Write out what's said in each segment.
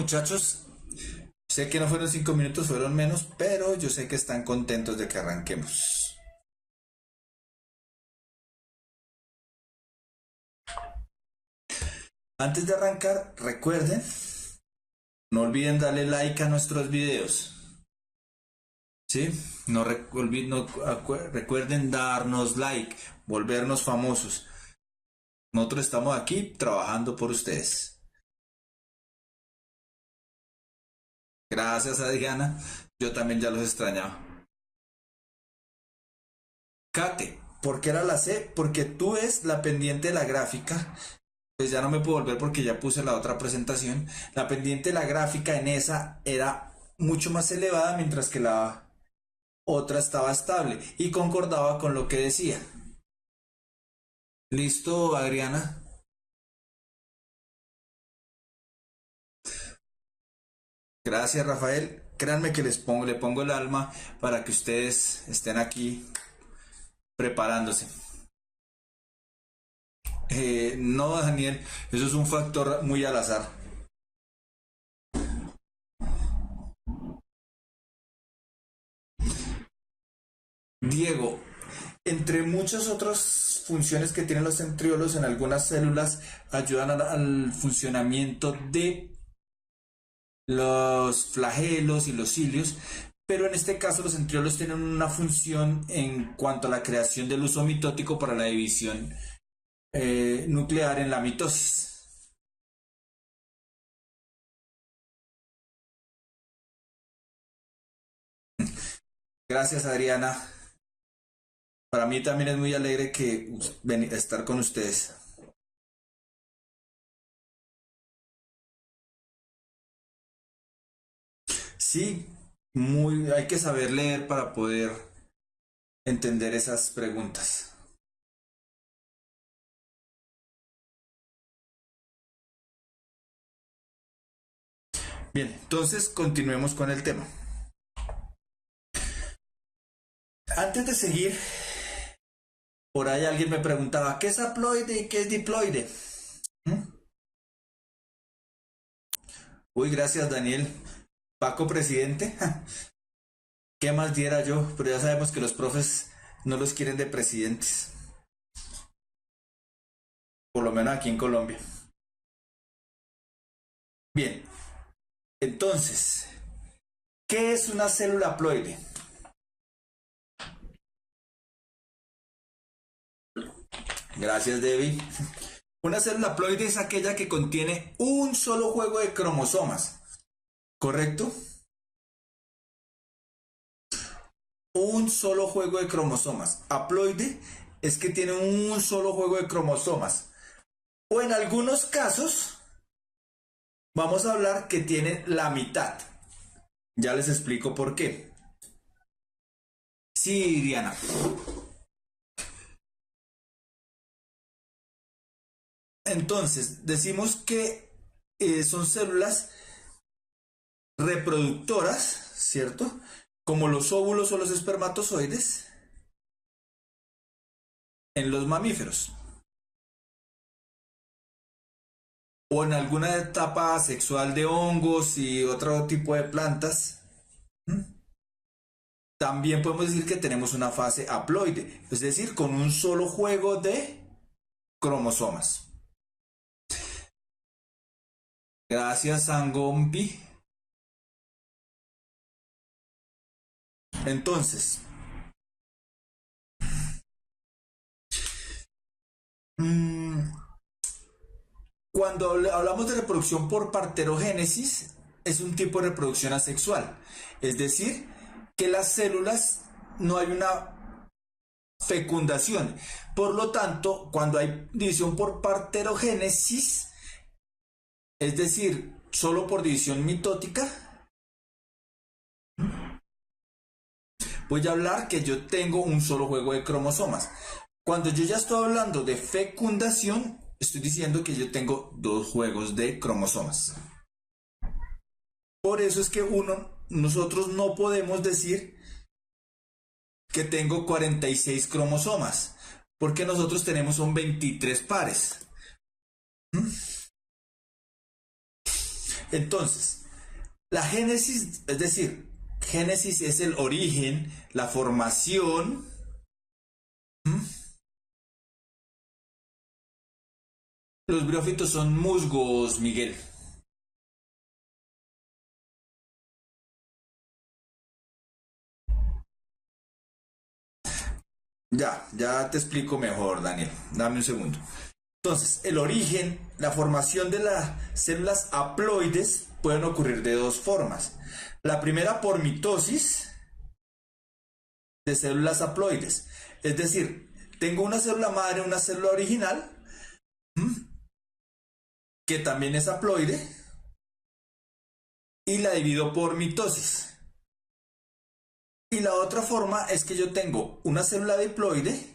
muchachos, sé que no fueron 5 minutos, fueron menos, pero yo sé que están contentos de que arranquemos. Antes de arrancar, recuerden, no olviden darle like a nuestros videos. ¿Sí? Recuerden darnos like, volvernos famosos. Nosotros estamos aquí trabajando por ustedes. Gracias a Diana, yo también ya los extrañaba. Kate, ¿por qué era la C? Porque tú ves la pendiente de la gráfica. Pues ya no me puedo volver porque ya puse la otra presentación. La pendiente de la gráfica en esa era mucho más elevada, mientras que la otra estaba estable y concordaba con lo que decía. ¿Listo, Adriana? Gracias, Rafael. Créanme que le pongo el alma para que ustedes estén aquí preparándose. No, Daniel, eso es un factor muy al azar. Diego, entre muchas otras funciones que tienen los centriolos en algunas células, ayudan al funcionamiento de los flagelos y los cilios, pero en este caso los centriolos tienen una función en cuanto a la creación del uso mitótico para la división nuclear en la mitosis. Gracias, Adriana. Para mí también es muy alegre que estar con ustedes. Sí, hay que saber leer para poder entender esas preguntas. Bien, entonces continuemos con el tema. Antes de seguir, por ahí alguien me preguntaba, ¿qué es haploide y qué es diploide? Uy, gracias, Daniel. Paco, presidente. ¿Qué más diera yo? Pero ya sabemos que los profes no los quieren de presidentes. Por lo menos aquí en Colombia. Bien, entonces, ¿qué es una célula haploide? Gracias, Debbie. Una célula haploide es aquella que contiene un solo juego de cromosomas, ¿correcto? Un solo juego de cromosomas. Haploide es que tiene un solo juego de cromosomas. O en algunos casos, vamos a hablar que tiene la mitad. Ya les explico por qué. Sí, Diana. Entonces, decimos que son células reproductoras, ¿cierto? Como los óvulos o los espermatozoides en los mamíferos. O en alguna etapa sexual de hongos y otro tipo de plantas. También podemos decir que tenemos una fase haploide, es decir, con un solo juego de cromosomas. Gracias, Sangompi. Entonces, cuando hablamos de reproducción por parterogénesis, es un tipo de reproducción asexual, es decir, que las células no hay una fecundación. Por lo tanto, cuando hay división por parterogénesis, es decir, solo por división mitótica, voy a hablar que yo tengo un solo juego de cromosomas. Cuando yo ya estoy hablando de fecundación, estoy diciendo que yo tengo dos juegos de cromosomas. Por eso es que nosotros no podemos decir que tengo 46 cromosomas, porque nosotros tenemos son 23 pares. Entonces, la génesis, es decir, génesis es el origen, la formación. ¿Mm? Los briófitos son musgos, Miguel. Ya te explico mejor, Daniel. Dame un segundo. Entonces, el origen, la formación de las células haploides pueden ocurrir de dos formas. La primera por mitosis de células haploides. Es decir, tengo una célula madre, una célula original, que también es haploide, y la divido por mitosis. Y la otra forma es que yo tengo una célula diploide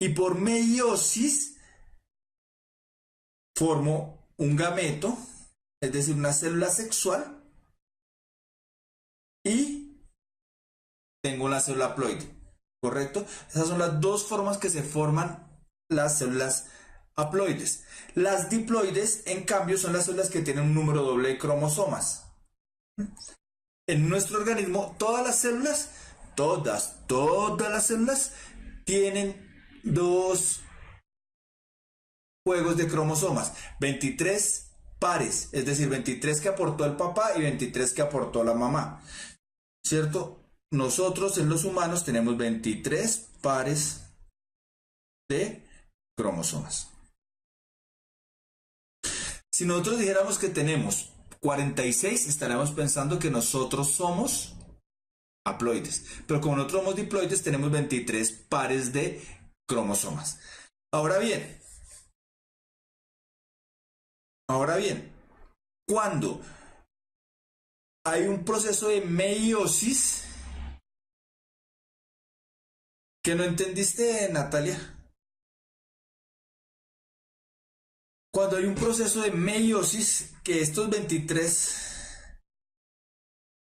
y por meiosis formo un gameto, es decir, una célula sexual, y tengo una célula haploide, ¿correcto? Esas son las dos formas que se forman las células haploides. Las diploides, en cambio, son las células que tienen un número doble de cromosomas. En nuestro organismo, todas las células, todas las células tienen dos juegos de cromosomas, 23 pares, es decir, 23 que aportó el papá y 23 que aportó la mamá, ¿cierto? Nosotros en los humanos tenemos 23 pares de cromosomas. Si nosotros dijéramos que tenemos 46, estaríamos pensando que nosotros somos haploides. Pero como nosotros somos diploides, tenemos 23 pares de cromosomas. Ahora bien, ahora bien, cuando hay un proceso de meiosis, que no entendiste, Natalia. Cuando hay un proceso de meiosis, que estos 23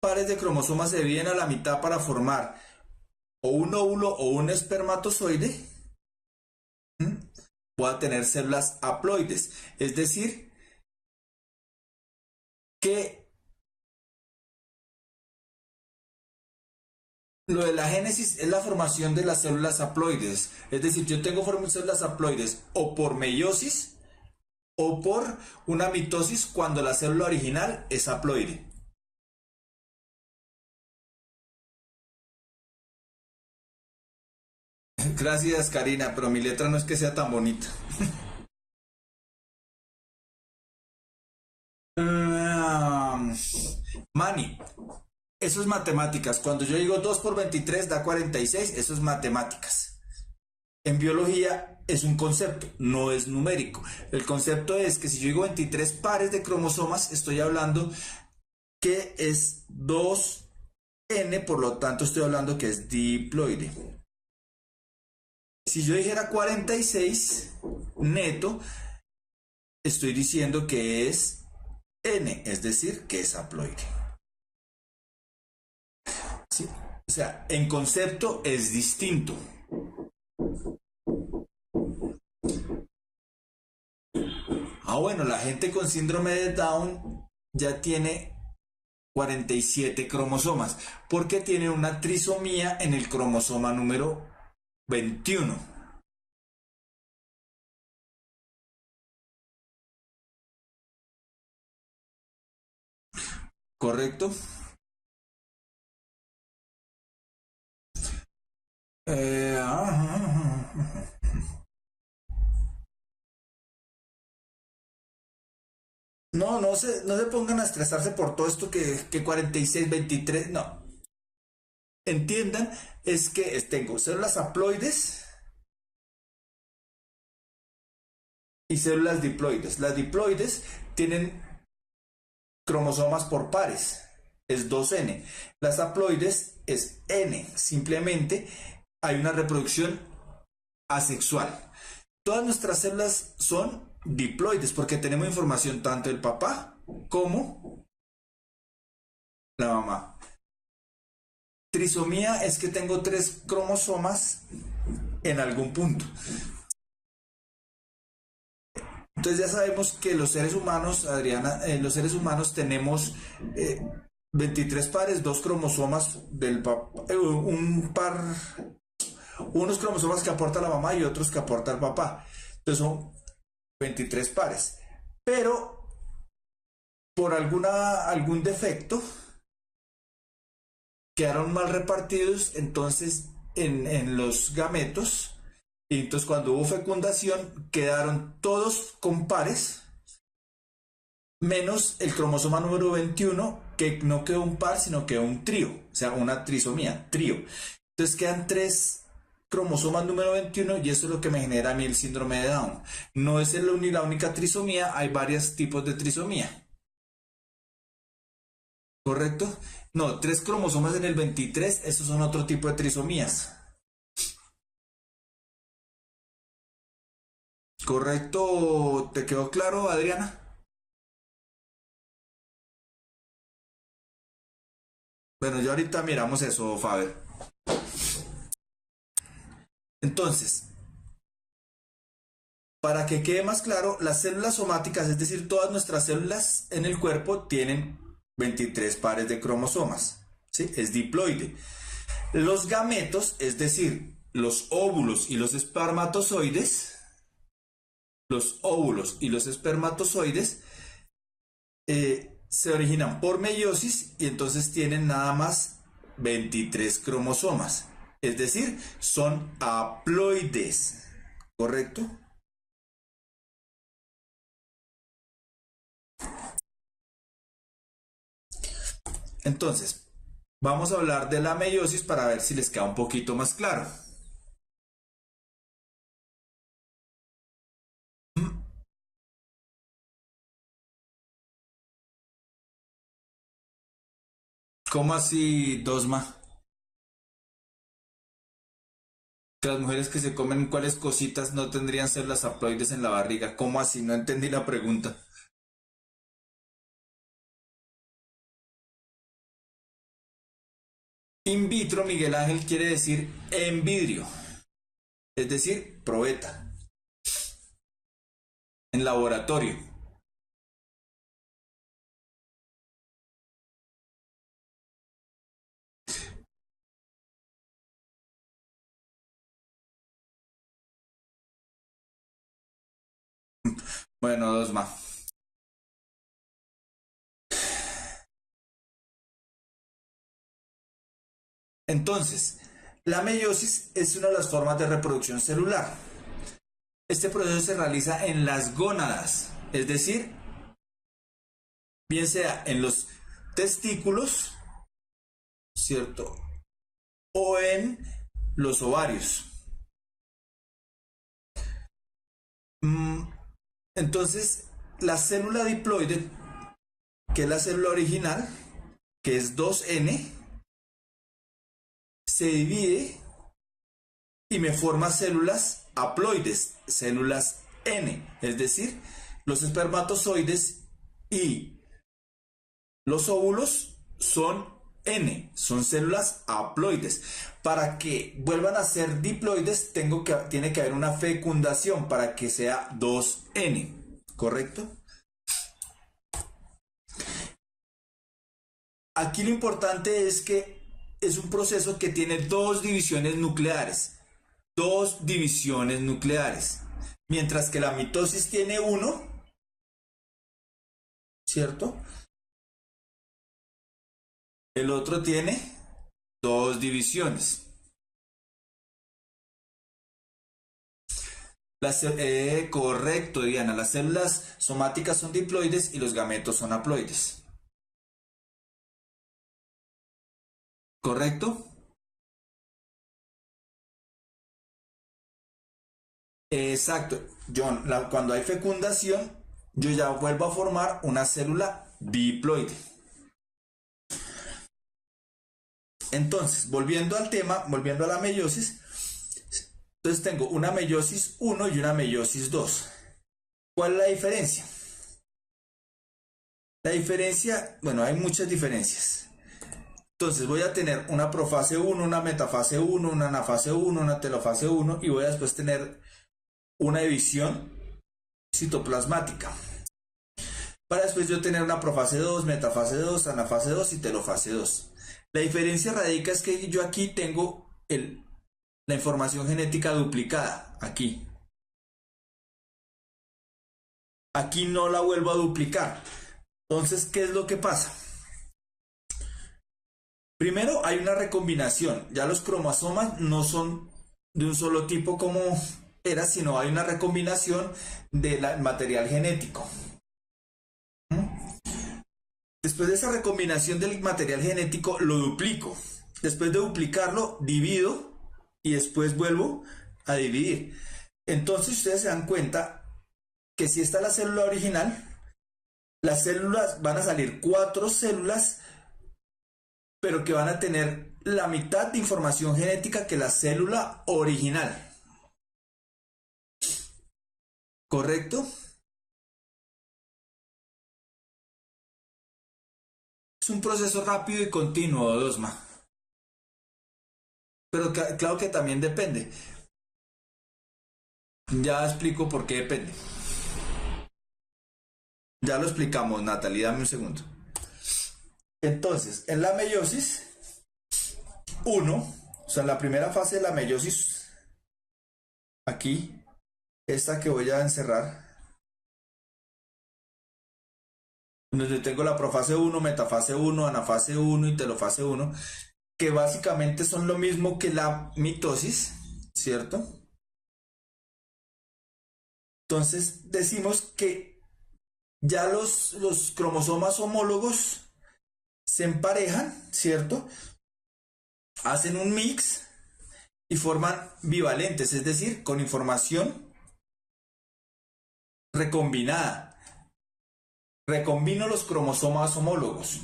pares de cromosomas se dividen a la mitad para formar o un óvulo o un espermatozoide, voy a tener células haploides. Es decir, que lo de la génesis es la formación de las células haploides. Es decir, yo tengo células haploides o por meiosis o por una mitosis cuando la célula original es haploide. Gracias, Karina, pero mi letra no es que sea tan bonita. Um, Mani, eso es matemáticas. Cuando yo digo 2 por 23 da 46, eso es matemáticas. En biología es un concepto, no es numérico. El concepto es que si yo digo 23 pares de cromosomas, estoy hablando que es 2n, por lo tanto estoy hablando que es diploide. Si yo dijera 46 neto, estoy diciendo que es n, es decir, que es haploide. ¿Sí? O sea, en concepto es distinto. Bueno, la gente con síndrome de Down ya tiene 47 cromosomas, porque tiene una trisomía en el cromosoma número 21. ¿Correcto? Eh, no, no se pongan a estresarse por todo esto que 46, 23, no. Entiendan, es que tengo células haploides y células diploides. Las diploides tienen cromosomas por pares, es 2n. Las haploides es n, simplemente hay una reproducción asexual. Todas nuestras células son diploides porque tenemos información tanto del papá como la mamá. Trisomía es que tengo 3 cromosomas en algún punto. Entonces ya sabemos que los seres humanos, Adriana, los seres humanos tenemos 23 pares, dos cromosomas del papá, un par, unos cromosomas que aporta la mamá y otros que aporta el papá. Entonces son 23 pares. Pero por algún defecto quedaron mal repartidos entonces en los gametos. Y entonces cuando hubo fecundación quedaron todos con pares, menos el cromosoma número 21, que no quedó un par, sino quedó un trío, o sea, una trisomía, trío. Entonces quedan tres cromosomas número 21 y eso es lo que me genera a mí el síndrome de Down. No es la única trisomía, hay varios tipos de trisomía. ¿Correcto? No, tres cromosomas en el 23, esos son otro tipo de trisomías. ¿Correcto? ¿Te quedó claro, Adriana? Bueno, ya ahorita miramos eso, Faber. Entonces, para que quede más claro, las células somáticas, es decir, todas nuestras células en el cuerpo tienen 23 pares de cromosomas. ¿Sí? Es diploide. Los gametos, es decir, los óvulos y los espermatozoides, se originan por meiosis y entonces tienen nada más 23 cromosomas. Es decir, son haploides. ¿Correcto? Entonces, vamos a hablar de la meiosis para ver si les queda un poquito más claro. ¿Cómo así, Dosma? Que las mujeres que se comen cuáles cositas no tendrían células haploides en la barriga. ¿Cómo así? No entendí la pregunta. In vitro, Miguel Ángel, quiere decir en vidrio, es decir, probeta, en laboratorio. Bueno, dos más. Entonces, la meiosis es una de las formas de reproducción celular. Este proceso se realiza en las gónadas, es decir, bien sea en los testículos, ¿cierto? O en los ovarios. Entonces, la célula diploide, que es la célula original, que es 2N, se divide y me forma células haploides, células N, es decir, los espermatozoides y los óvulos son N, son células haploides. Para que vuelvan a ser diploides tiene que haber una fecundación para que sea 2N, ¿correcto? Aquí lo importante es que es un proceso que tiene dos divisiones nucleares. Dos divisiones nucleares. Mientras que la mitosis tiene uno, ¿cierto? El otro tiene dos divisiones. Correcto, Diana. Las células somáticas son diploides y los gametos son haploides. ¿Correcto? Exacto, John. Cuando hay fecundación, yo ya vuelvo a formar una célula diploide. Entonces, volviendo al tema, volviendo a la meiosis, entonces tengo una meiosis 1 y una meiosis 2. ¿Cuál es la diferencia? La diferencia, bueno, hay muchas diferencias. Entonces voy a tener una profase 1, una metafase 1, una anafase 1, una telofase 1 y voy a después tener una división citoplasmática. Para después yo tener una profase 2, metafase 2, anafase 2 y telofase 2. La diferencia radica es que yo aquí tengo la información genética duplicada, aquí. Aquí no la vuelvo a duplicar. Entonces, ¿qué es lo que pasa? Primero hay una recombinación. Ya los cromosomas no son de un solo tipo como era, sino hay una recombinación del material genético. Después de esa recombinación del material genético, lo duplico. Después de duplicarlo, divido y después vuelvo a dividir. Entonces ustedes se dan cuenta que si esta es la célula original, las células van a salir 4 células, pero que van a tener la mitad de información genética que la célula original. ¿Correcto? Es un proceso rápido y continuo, Dosma. Pero claro que también depende. Ya explico por qué depende. Ya lo explicamos, Natalie, dame un segundo. Entonces, en la meiosis 1, o sea, en la primera fase de la meiosis, aquí, esta que voy a encerrar, donde tengo la profase 1, metafase 1, anafase 1 y telofase 1, que básicamente son lo mismo que la mitosis, ¿cierto? Entonces decimos que ya los cromosomas homólogos se emparejan, ¿cierto? Hacen un mix y forman bivalentes, es decir, con información recombinada. Recombino los cromosomas homólogos,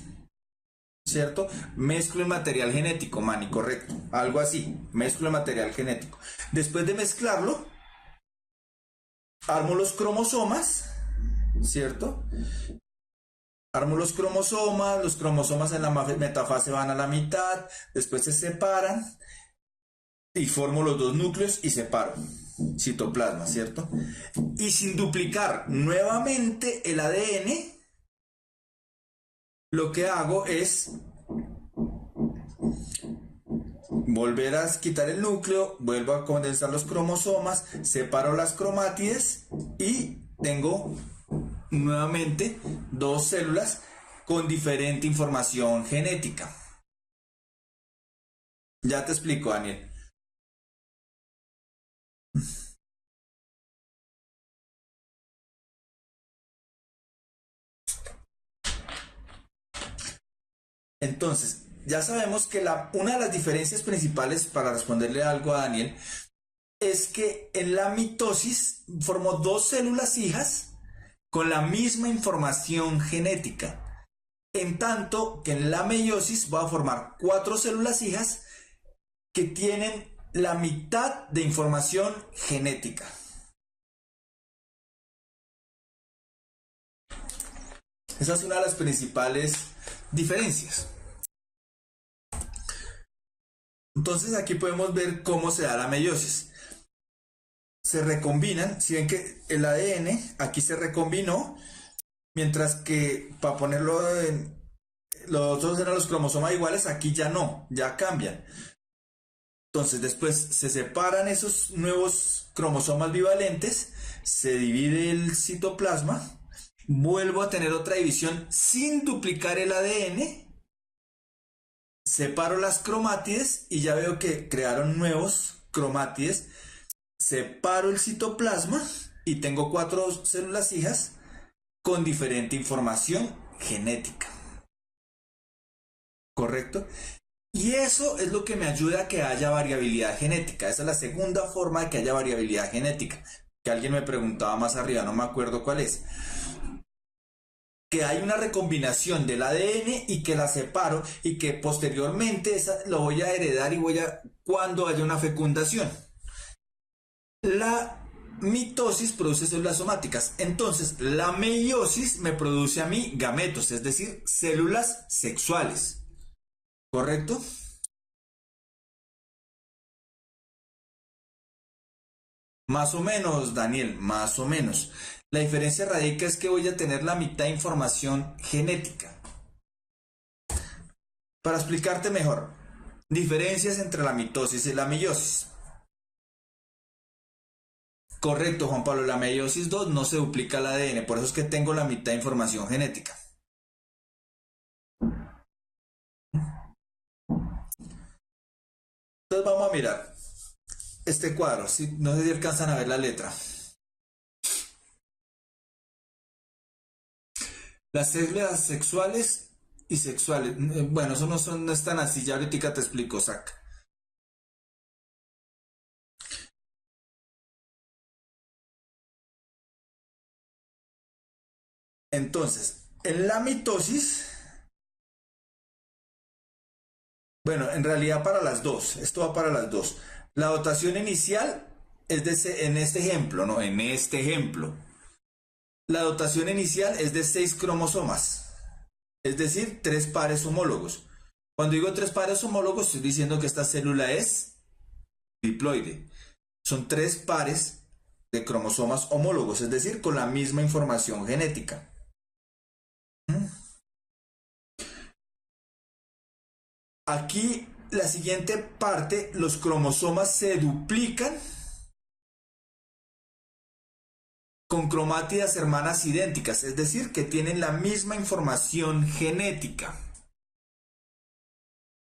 ¿cierto? Mezclo el material genético, Manny, correcto. Algo así, mezclo el material genético. Después de mezclarlo, armo los cromosomas, ¿cierto? Armo los cromosomas en la metafase van a la mitad, después se separan y formo los dos núcleos y separo citoplasma, ¿cierto? Y sin duplicar nuevamente el ADN, lo que hago es volver a quitar el núcleo, vuelvo a condensar los cromosomas, separo las cromátides y tengo nuevamente 2 células con diferente información genética. Ya te explico, Daniel. Entonces, ya sabemos que una de las diferencias principales, para responderle algo a Daniel, es que en la mitosis formo 2 células hijas con la misma información genética. En tanto que en la meiosis voy a formar 4 células hijas que tienen la mitad de información genética. Esa es una de las principales diferencias. Entonces aquí podemos ver cómo se da la meiosis. Se recombinan, si ven que el ADN aquí se recombinó, mientras que para ponerlo en los otros eran los cromosomas iguales, aquí ya no, ya cambian. Entonces después se separan esos nuevos cromosomas bivalentes, se divide el citoplasma, vuelvo a tener otra división sin duplicar el ADN, separo las cromátides y ya veo que crearon nuevos cromátides, separo el citoplasma y tengo 4 células hijas con diferente información genética. ¿Correcto? Y eso es lo que me ayuda a que haya variabilidad genética. Esa es la segunda forma de que haya variabilidad genética. Que alguien me preguntaba más arriba, no me acuerdo cuál es. Que hay una recombinación del ADN y que la separo y que posteriormente lo voy a heredar y cuando haya una fecundación. La mitosis produce células somáticas. Entonces, la meiosis me produce a mí gametos, es decir, células sexuales. ¿Correcto? Más o menos, Daniel, más o menos. La diferencia radica es que voy a tener la mitad de información genética. Para explicarte mejor, diferencias entre la mitosis y la meiosis. Correcto, Juan Pablo, la meiosis 2 no se duplica el ADN, por eso es que tengo la mitad de información genética. Entonces vamos a mirar este cuadro, no sé si alcanzan a ver la letra. Las células sexuales y sexuales, bueno, eso no es tan así, ya ahorita te explico, Zach. Entonces, en la mitosis, bueno, en realidad para las dos, esto va para las dos. La dotación inicial es en este ejemplo, ¿no? En este ejemplo. La dotación inicial es de 6 cromosomas, es decir, 3 pares homólogos. Cuando digo 3 pares homólogos, estoy diciendo que esta célula es diploide. Son 3 pares de cromosomas homólogos, es decir, con la misma información genética. Aquí, la siguiente parte, los cromosomas se duplican con cromátidas hermanas idénticas, es decir, que tienen la misma información genética.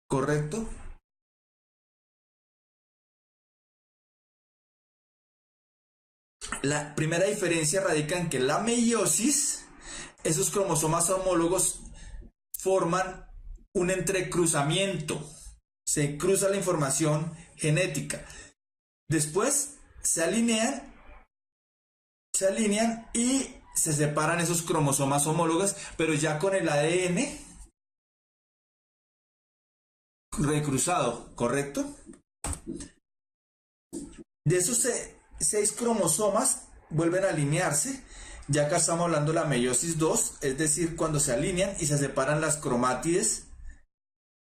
¿Correcto? La primera diferencia radica en que la meiosis, esos cromosomas homólogos forman un entrecruzamiento, se cruza la información genética. Después se alinean y se separan esos cromosomas homólogos, pero ya con el ADN recruzado, ¿correcto? De esos 6 cromosomas vuelven a alinearse. Ya acá estamos hablando de la meiosis 2, es decir, cuando se alinean y se separan las cromátides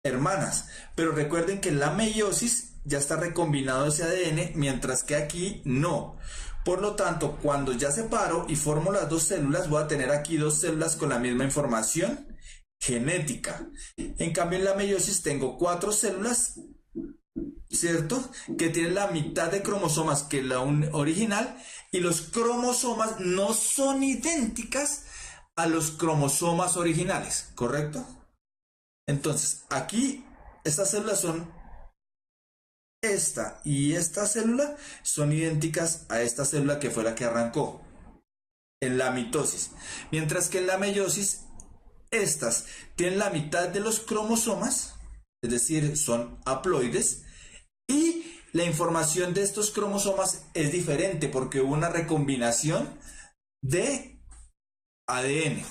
hermanas. Pero recuerden que en la meiosis ya está recombinado ese ADN, mientras que aquí no. Por lo tanto, cuando ya separo y formo las dos células, voy a tener aquí 2 células con la misma información genética. En cambio, en la meiosis tengo 4 células, ¿cierto? Que tienen la mitad de cromosomas que la original, y los cromosomas no son idénticas a los cromosomas originales, ¿correcto? Entonces, aquí estas células son, esta y esta célula son idénticas a esta célula que fue la que arrancó en la mitosis. Mientras que en la meiosis, estas tienen la mitad de los cromosomas, es decir, son haploides, y la información de estos cromosomas es diferente porque hubo una recombinación de ADN.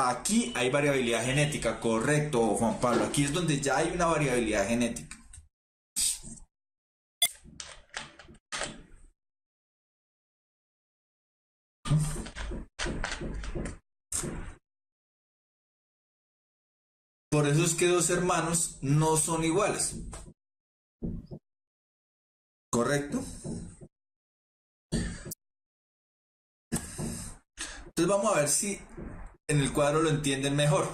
Aquí hay variabilidad genética, correcto, Juan Pablo. Aquí es donde ya hay una variabilidad genética. Por eso es que 2 hermanos no son iguales. ¿Correcto? Entonces vamos a ver si en el cuadro lo entienden mejor.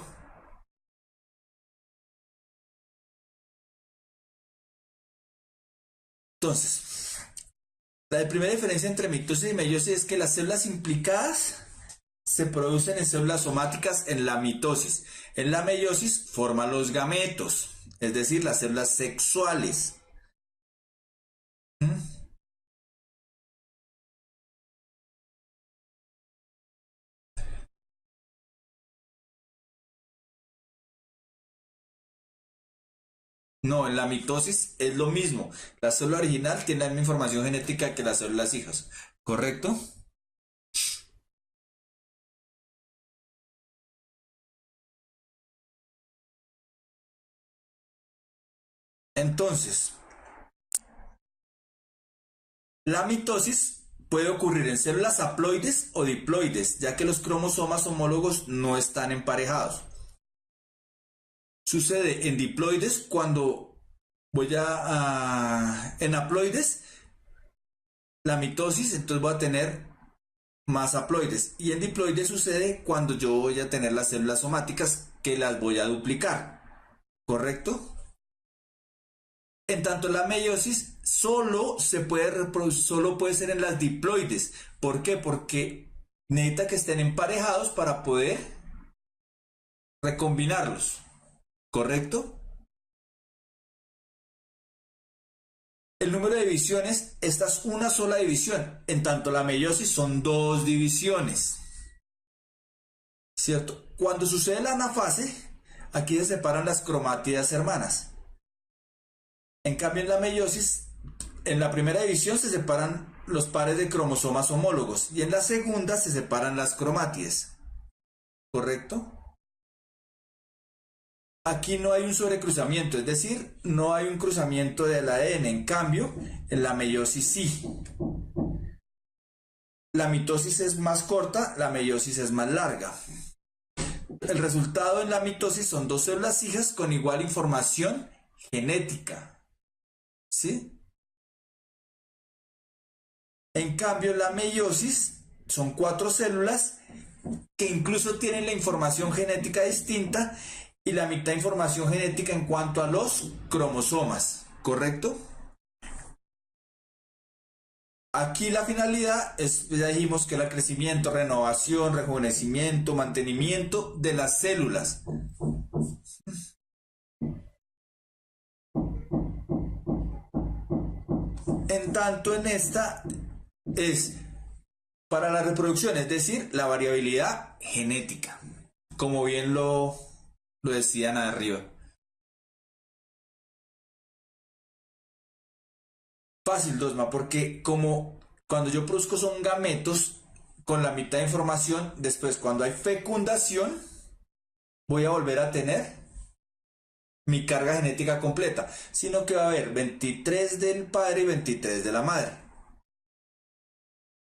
Entonces, la primera diferencia entre mitosis y meiosis es que las células implicadas se producen en células somáticas en la mitosis. En la meiosis forman los gametos, es decir, las células sexuales. No, en la mitosis es lo mismo. La célula original tiene la misma información genética que las células hijas, ¿correcto? Entonces, la mitosis puede ocurrir en células haploides o diploides, ya que los cromosomas homólogos no están emparejados. Sucede en diploides cuando en haploides, la mitosis, entonces voy a tener más haploides. Y en diploides sucede cuando yo voy a tener las células somáticas que las voy a duplicar, ¿correcto? En tanto la meiosis solo se puede reproducir, solo puede ser en las diploides. ¿Por qué? Porque necesita que estén emparejados para poder recombinarlos, ¿correcto? El número de divisiones, esta es una sola división, en tanto la meiosis son dos divisiones, ¿cierto? Cuando sucede la anafase, aquí se separan las cromátidas hermanas. En cambio en la meiosis, en la primera división se separan los pares de cromosomas homólogos y en la segunda se separan las cromátides, ¿correcto? Aquí no hay un sobrecruzamiento, es decir, no hay un cruzamiento del ADN. En cambio, en la meiosis sí. La mitosis es más corta, la meiosis es más larga. El resultado en la mitosis son dos células hijas con igual información genética, ¿sí? En cambio, la meiosis son cuatro células que incluso tienen la información genética distinta y la mitad de información genética en cuanto a los cromosomas, ¿correcto? Aquí la finalidad es, ya dijimos que el crecimiento, renovación, rejuvenecimiento, mantenimiento de las células. En tanto en esta es para la reproducción, es decir, la variabilidad genética, como bien lo decían arriba. Fácil, Dosma, porque como cuando yo produzco son gametos con la mitad de información, después cuando hay fecundación, voy a volver a tener mi carga genética completa, sino que va a haber 23 del padre y 23 de la madre.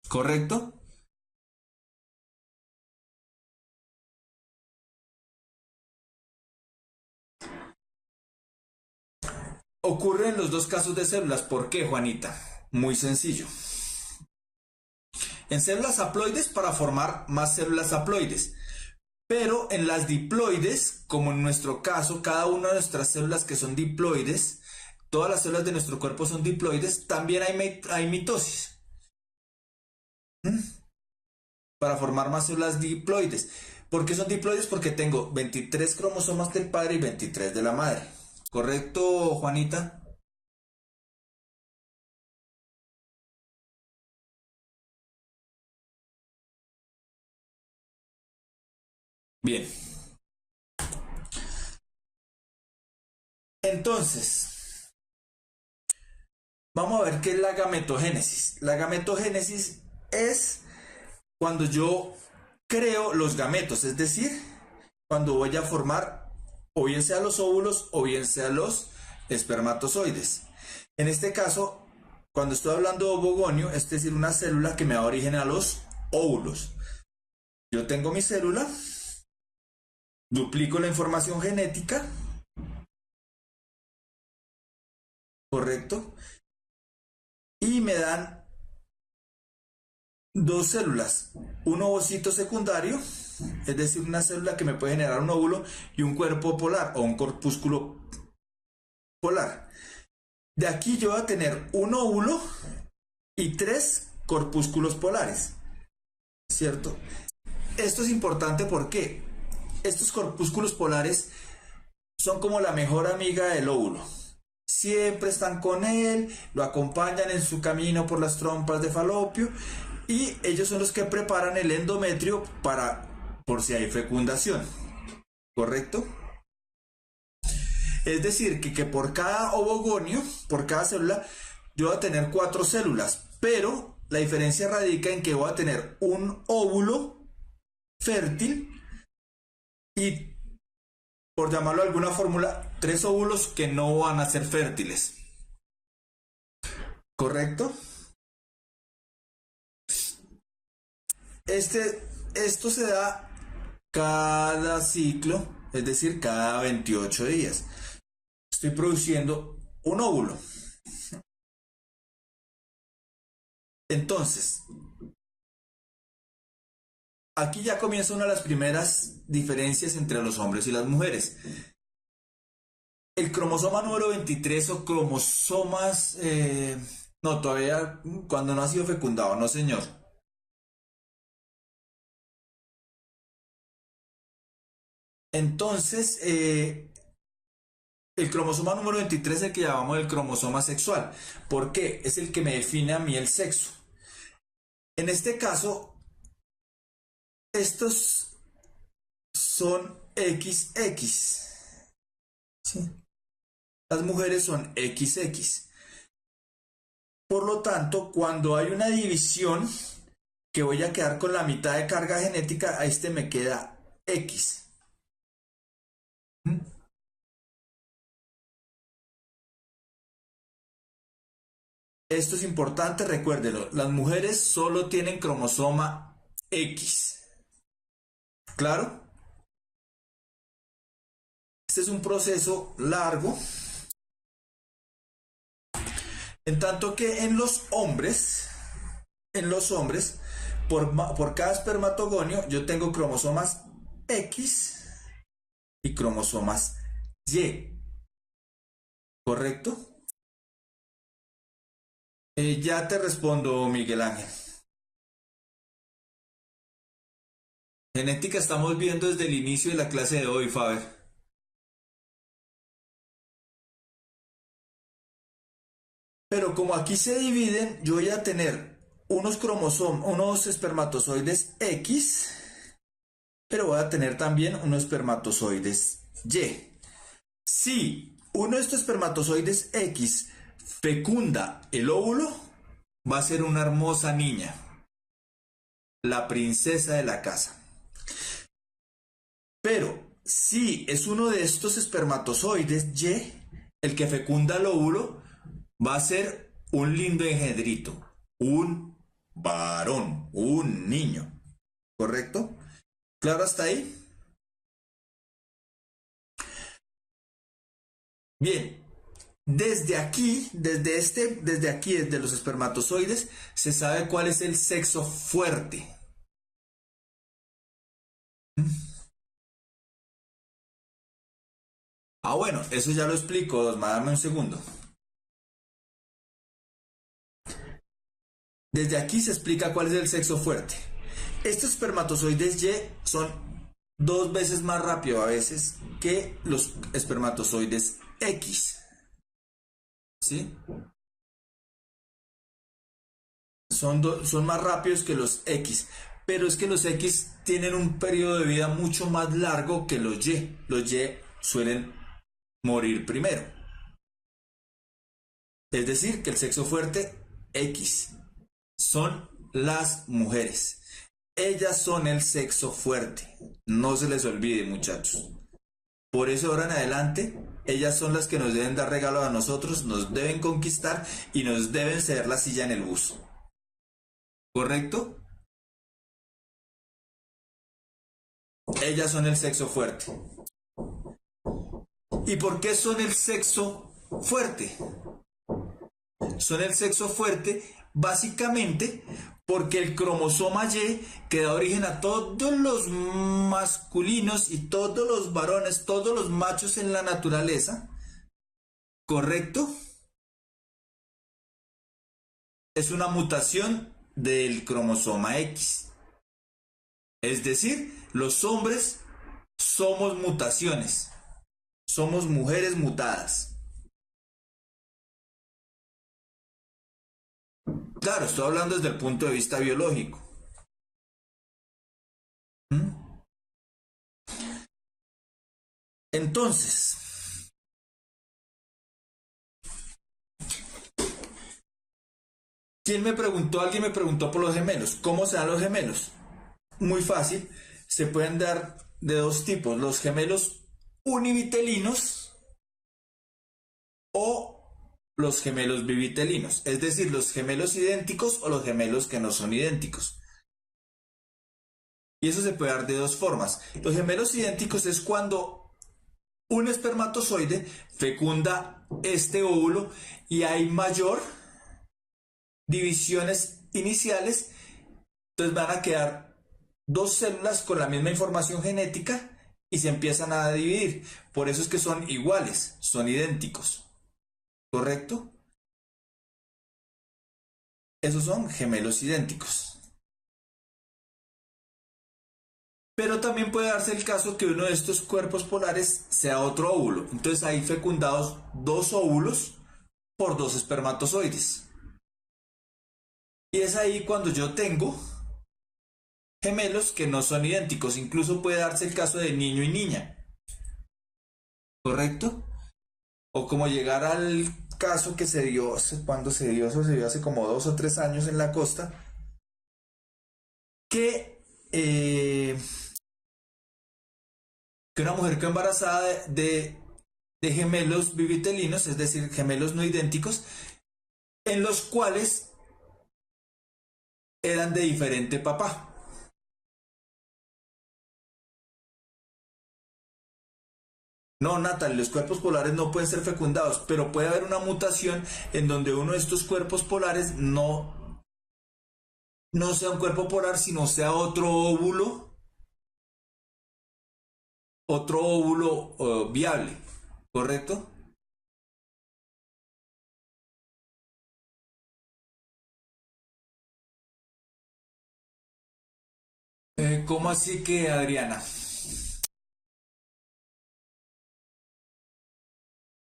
¿Correcto? Ocurre en los dos casos de células. ¿Por qué, Juanita? Muy sencillo. En células haploides para formar más células haploides. Pero en las diploides, como en nuestro caso, cada una de nuestras células que son diploides, todas las células de nuestro cuerpo son diploides, también hay mitosis. Para formar más células diploides. ¿Por qué son diploides? Porque tengo 23 cromosomas del padre y 23 de la madre. ¿Correcto, Juanita? Bien. Entonces, vamos a ver qué es la gametogénesis. La gametogénesis es cuando yo creo los gametos, es decir, cuando voy a formar o bien sea los óvulos o bien sea los espermatozoides. En este caso, cuando estoy hablando de ovogonio, es decir, una célula que me da origen a los óvulos. Yo tengo mi célula, duplico la información genética, ¿correcto? Y me dan dos células, un ovocito secundario, es decir, una célula que me puede generar un óvulo y un cuerpo polar o un corpúsculo polar. De aquí yo voy a tener un óvulo y tres corpúsculos polares, ¿cierto? Esto es importante porque estos corpúsculos polares son como la mejor amiga del óvulo. Siempre están con él, lo acompañan en su camino por las trompas de Falopio y ellos son los que preparan el endometrio por si hay fecundación, ¿correcto? Es decir, que por cada ovogonio, por cada célula, yo voy a tener 4 células, pero la diferencia radica en que voy a tener un óvulo fértil y, por llamarlo de alguna fórmula, 3 óvulos que no van a ser fértiles. ¿Correcto? Esto se da cada ciclo, es decir, cada 28 días. Estoy produciendo un óvulo. Entonces, aquí ya comienza una de las primeras diferencias entre los hombres y las mujeres. El cromosoma número 23 o cromosomas, no, todavía cuando no ha sido fecundado, no señor. Entonces, el cromosoma número 23 es el que llamamos el cromosoma sexual. ¿Por qué? Es el que me define a mí el sexo. En este caso, estos son XX. ¿Sí? Las mujeres son XX. Por lo tanto, cuando hay una división, que voy a quedar con la mitad de carga genética, a este me queda X. ¿Mm? Esto es importante, recuérdenlo. Las mujeres solo tienen cromosoma X. ¿Claro? Este es un proceso largo. En tanto que en los hombres, por cada espermatogonio, yo tengo cromosomas X y cromosomas Y. ¿Correcto? Ya te respondo, Miguel Ángel. Genética estamos viendo desde el inicio de la clase de hoy, Faber. Pero como aquí se dividen, yo voy a tener unos cromosomas, unos espermatozoides X, pero voy a tener también unos espermatozoides Y. Si uno de estos espermatozoides X fecunda el óvulo, va a ser una hermosa niña, la princesa de la casa. Pero si es uno de estos espermatozoides Y el que fecunda el óvulo, va a ser un lindo engendrito, un varón, un niño. ¿Correcto? ¿Claro hasta ahí? Bien, desde los espermatozoides, se sabe cuál es el sexo fuerte. Ah, bueno, eso ya lo explico, Osma, dame un segundo. Desde aquí se explica cuál es el sexo fuerte. Estos espermatozoides Y son 2 veces más rápidos a veces que los espermatozoides X. ¿Sí? Son más rápidos que los X. Pero es que los X tienen un periodo de vida mucho más largo que los Y. Los Y suelen morir primero. Es decir, que el sexo fuerte X son las mujeres. Ellas son el sexo fuerte. No se les olvide, muchachos. Por eso ahora en adelante, ellas son las que nos deben dar regalo a nosotros, nos deben conquistar y nos deben ceder la silla en el bus. ¿Correcto? Ellas son el sexo fuerte. ¿Y por qué son el sexo fuerte? Son el sexo fuerte básicamente porque el cromosoma Y que da origen a todos los masculinos y todos los varones, todos los machos en la naturaleza, ¿correcto? Es una mutación del cromosoma X. Es decir, los hombres somos mutaciones, somos mujeres mutadas. Claro, estoy hablando desde el punto de vista biológico. ¿Mm? Entonces, alguien me preguntó por los gemelos. ¿Cómo se dan los gemelos? Muy fácil, se pueden dar de dos tipos, los gemelos univitelinos o los gemelos bivitelinos, es decir, los gemelos idénticos o los gemelos que no son idénticos. Y eso se puede dar de dos formas. Los gemelos idénticos es cuando un espermatozoide fecunda este óvulo y hay mayor divisiones iniciales, entonces van a quedar dos células con la misma información genética y se empiezan a dividir. Por eso es que son iguales, son idénticos. ¿Correcto? Esos son gemelos idénticos. Pero también puede darse el caso que uno de estos cuerpos polares sea otro óvulo. Entonces hay fecundados dos óvulos por dos espermatozoides. Y es ahí cuando yo tengo gemelos que no son idénticos. Incluso puede darse el caso de niño y niña. ¿Correcto? O como llegar al caso que se dio, cuando se dio, eso se dio hace como 2 o 3 años en la costa, que una mujer quedó embarazada de gemelos bivitelinos, es decir, gemelos no idénticos, en los cuales eran de diferente papá. No, Natal, los cuerpos polares no pueden ser fecundados, pero puede haber una mutación en donde uno de estos cuerpos polares no sea un cuerpo polar, sino sea otro óvulo viable, ¿correcto? ¿Cómo así que, Adriana?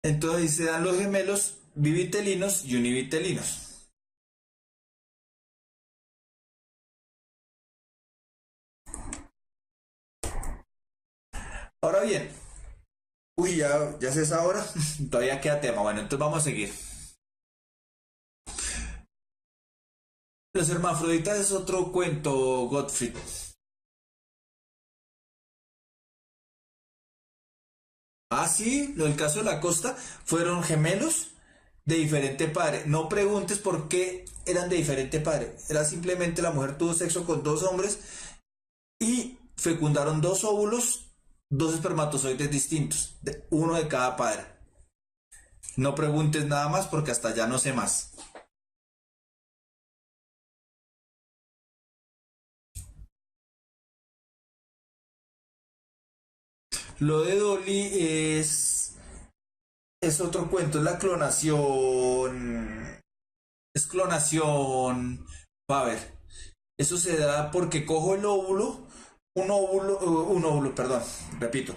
Entonces se dan los gemelos bivitelinos y univitelinos. Ahora bien, uy, ya es esa hora, todavía queda tema. Bueno, entonces vamos a seguir. Los hermafroditas es otro cuento, Gottfried. Ah, sí, lo del caso de la costa fueron gemelos de diferente padre. No preguntes por qué eran de diferente padre. Era simplemente la mujer tuvo sexo con dos hombres y fecundaron dos óvulos, dos espermatozoides distintos, uno de cada padre. No preguntes nada más porque hasta ya no sé más. Lo de Dolly es otro cuento, es la clonación. Es clonación. A ver, eso se da porque cojo el óvulo, perdón, repito.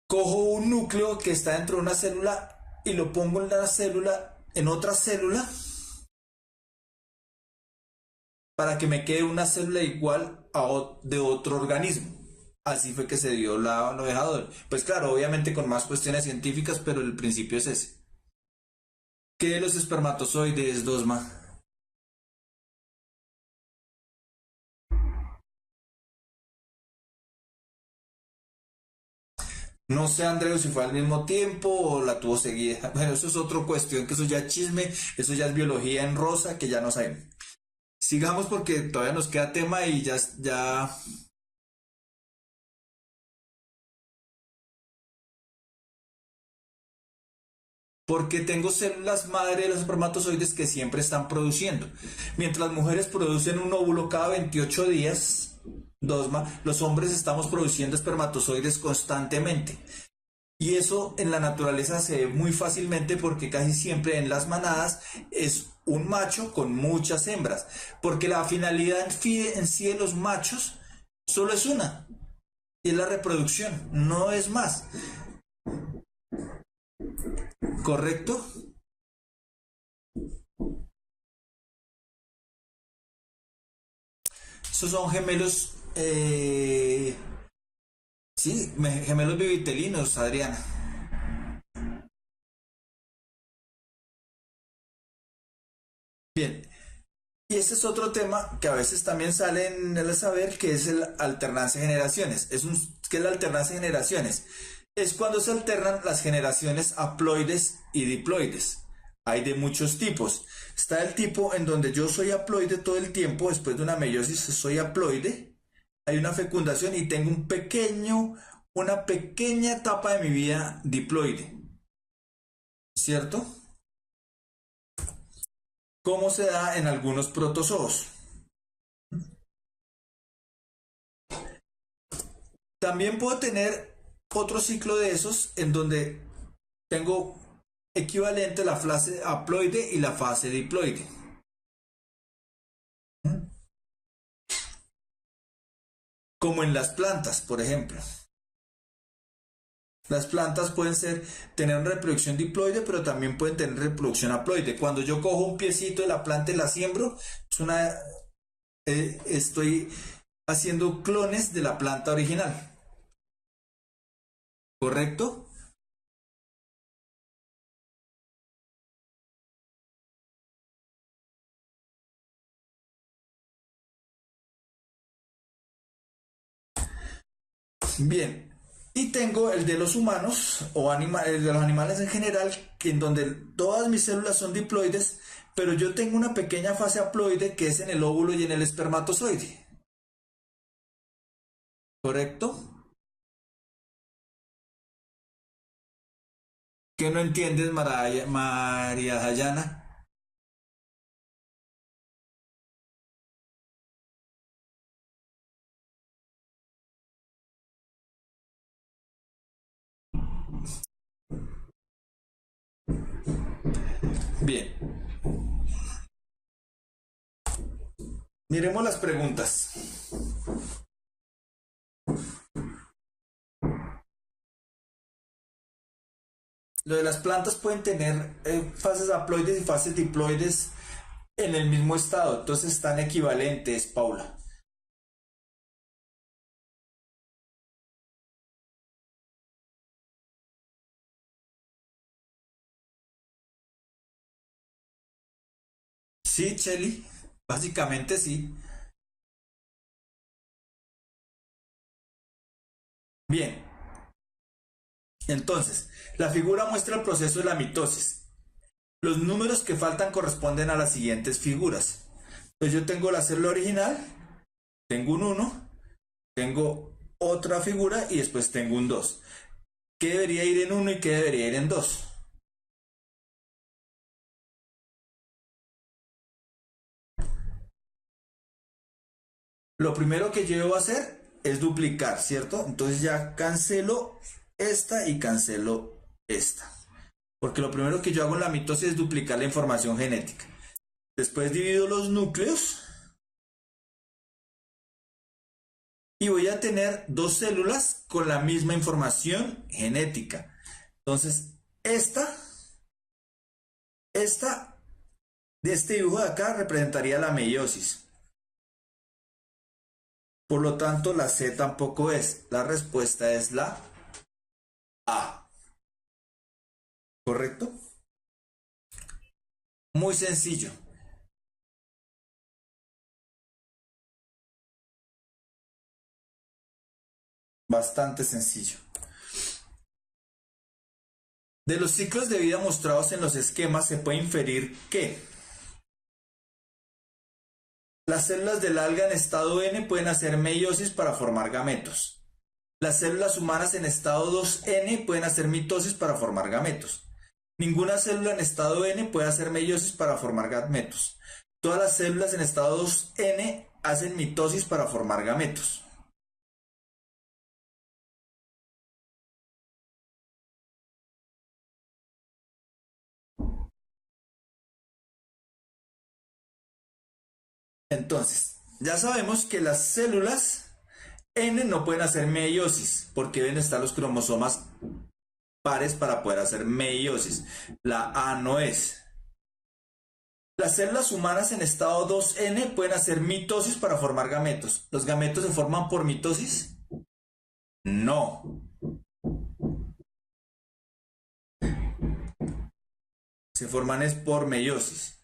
Cojo un núcleo que está dentro de una célula y lo pongo en la célula, en otra célula, para que me quede una célula igual de otro organismo. Así fue que se dio la ovejadora. Pues claro, obviamente con más cuestiones científicas, pero el principio es ese. ¿Qué de los espermatozoides, Dosma? No sé, Andreu, si fue al mismo tiempo o la tuvo seguida. Bueno, eso es otra cuestión, que eso ya es chisme, eso ya es biología en rosa, que ya no sabemos. Sigamos porque todavía nos queda tema y ya. Porque tengo células madre de los espermatozoides que siempre están produciendo. Mientras las mujeres producen un óvulo cada 28 días, Dosma, los hombres estamos produciendo espermatozoides constantemente. Y eso en la naturaleza se ve muy fácilmente porque casi siempre en las manadas es un macho con muchas hembras. Porque la finalidad en sí de los machos solo es una, y es la reproducción, no es más. ¿Correcto? Esos son gemelos, sí, gemelos bivitelinos, Adriana. Bien, y este es otro tema que a veces también sale en el saber, que es el alternancia de generaciones. ¿Qué es la alternancia de generaciones? Es cuando se alternan las generaciones haploides y diploides. Hay de muchos tipos. Está el tipo en donde yo soy haploide todo el tiempo, después de una meiosis soy haploide, hay una fecundación y tengo una pequeña etapa de mi vida diploide, ¿cierto? como se da en algunos protozoos. También puedo tener otro ciclo de esos en donde tengo equivalente la fase haploide y la fase diploide. Como en las plantas, por ejemplo. Las plantas pueden tener reproducción diploide, pero también pueden tener reproducción haploide. Cuando yo cojo un piecito de la planta y la siembro, estoy haciendo clones de la planta original. ¿Correcto? Bien. Y tengo el de los humanos o el de los animales en general, que en donde todas mis células son diploides, pero yo tengo una pequeña fase haploide que es en el óvulo y en el espermatozoide. ¿Correcto? ¿Qué no entiendes, María Dayana? Bien, miremos las preguntas. Lo de las plantas pueden tener fases haploides y fases diploides en el mismo estado, entonces están equivalentes, Paula. Sí, Chelly, básicamente sí. Bien, entonces, la figura muestra el proceso de la mitosis. Los números que faltan corresponden a las siguientes figuras. Entonces yo tengo la célula original, tengo un 1, tengo otra figura y después tengo un 2. ¿Qué debería ir en 1 y qué debería ir en 2? Lo primero que yo debo hacer es duplicar, ¿cierto? Entonces ya cancelo esta y cancelo esta. Porque lo primero que yo hago en la mitosis es duplicar la información genética. Después divido los núcleos y voy a tener dos células con la misma información genética. Entonces, esta de este dibujo de acá representaría la meiosis. Por lo tanto, la C tampoco es. La respuesta es la A. ¿Correcto? Muy sencillo. Bastante sencillo. De los ciclos de vida mostrados en los esquemas se puede inferir que las células del alga en estado N pueden hacer meiosis para formar gametos. Las células humanas en estado 2N pueden hacer mitosis para formar gametos. Ninguna célula en estado N puede hacer meiosis para formar gametos. Todas las células en estado 2N hacen mitosis para formar gametos. Entonces, ya sabemos que las células N no pueden hacer meiosis porque deben estar los cromosomas pares para poder hacer meiosis. La A no es. Las células humanas en estado 2N pueden hacer mitosis para formar gametos. ¿Los gametos se forman por mitosis? No. Se forman es por meiosis.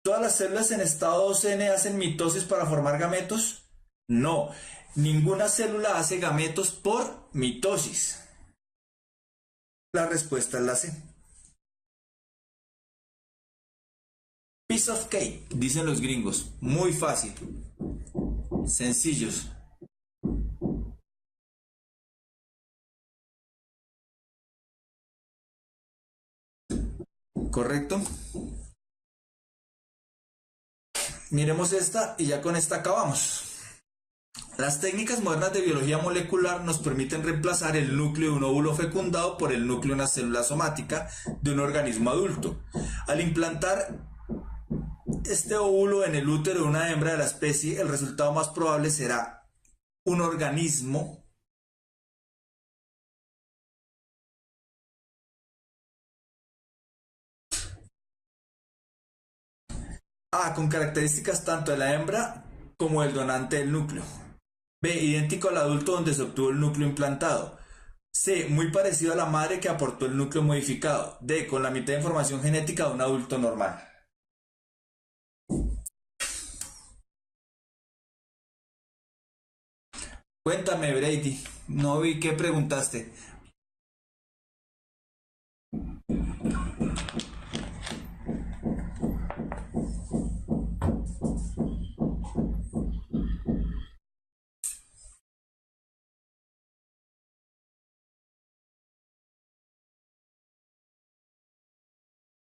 ¿Todas las células en estado 2N hacen mitosis para formar gametos? No. Ninguna célula hace gametos por mitosis. La respuesta es la C. Piece of cake, dicen los gringos. Muy fácil. Sencillos. ¿Correcto? Miremos esta y ya con esta acabamos. Las técnicas modernas de biología molecular nos permiten reemplazar el núcleo de un óvulo fecundado por el núcleo de una célula somática de un organismo adulto. Al implantar este óvulo en el útero de una hembra de la especie, el resultado más probable será un organismo con características tanto de la hembra como del donante del núcleo. B, idéntico al adulto donde se obtuvo el núcleo implantado. C, muy parecido a la madre que aportó el núcleo modificado. D, con la mitad de información genética de un adulto normal. Cuéntame, Brady. No vi qué preguntaste.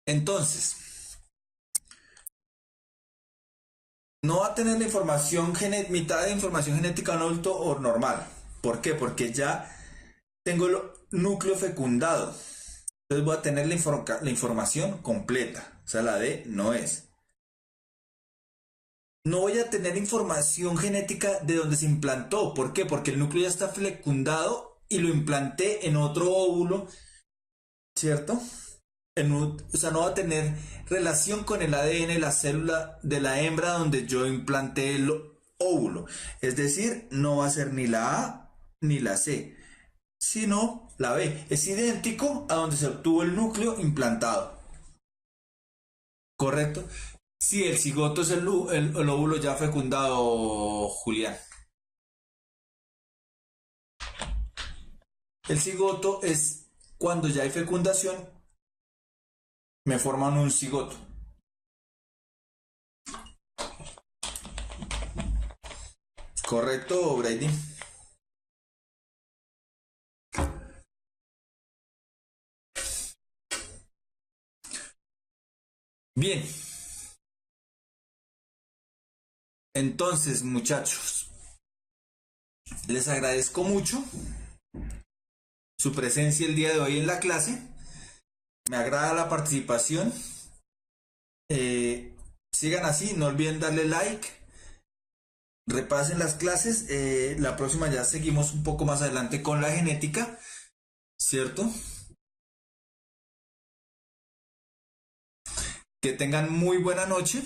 Entonces, no va a tener la información mitad de información genética de un adulto o normal. ¿Por qué? Porque ya tengo el núcleo fecundado. Entonces voy a tener la información completa. O sea, la D no es. No voy a tener información genética de donde se implantó. ¿Por qué? Porque el núcleo ya está fecundado y lo implanté en otro óvulo, ¿cierto? O sea, no va a tener relación con el ADN de la célula de la hembra donde yo implanté el óvulo. Es decir, no va a ser ni la A ni la C, sino la B. Es idéntico a donde se obtuvo el núcleo implantado. ¿Correcto? Sí, el cigoto es el óvulo ya fecundado, Julián. El cigoto es cuando ya hay fecundación, me forman un cigoto. ¿Correcto, Brady? Bien. Entonces, muchachos, les agradezco mucho su presencia el día de hoy en la clase. Me agrada la participación. Sigan así, no olviden darle like. Repasen las clases. La próxima ya seguimos un poco más adelante con la genética, ¿cierto? Que tengan muy buena noche.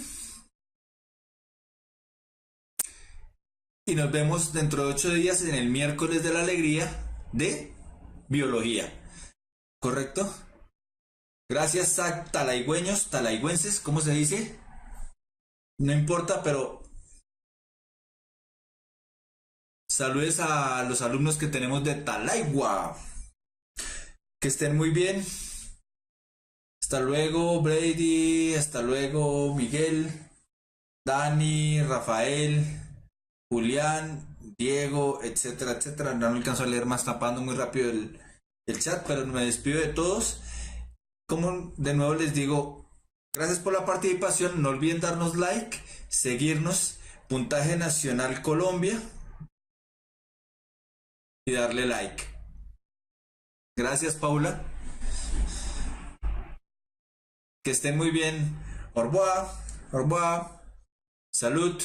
Y nos vemos dentro de 8 días en el miércoles de la alegría de biología. ¿Correcto? Gracias a talaigüenses, ¿cómo se dice? No importa, pero saludes a los alumnos que tenemos de Talaigua. Que estén muy bien. Hasta luego, Brady. Hasta luego, Miguel, Dani, Rafael, Julián, Diego, etcétera, etcétera. No alcanzo a leer más, tapando muy rápido el chat, pero me despido de todos. Como de nuevo les digo, gracias por la participación. No olviden darnos like, seguirnos, Puntaje Nacional Colombia y darle like. Gracias, Paula. Que estén muy bien. Au revoir. Au revoir. Salud.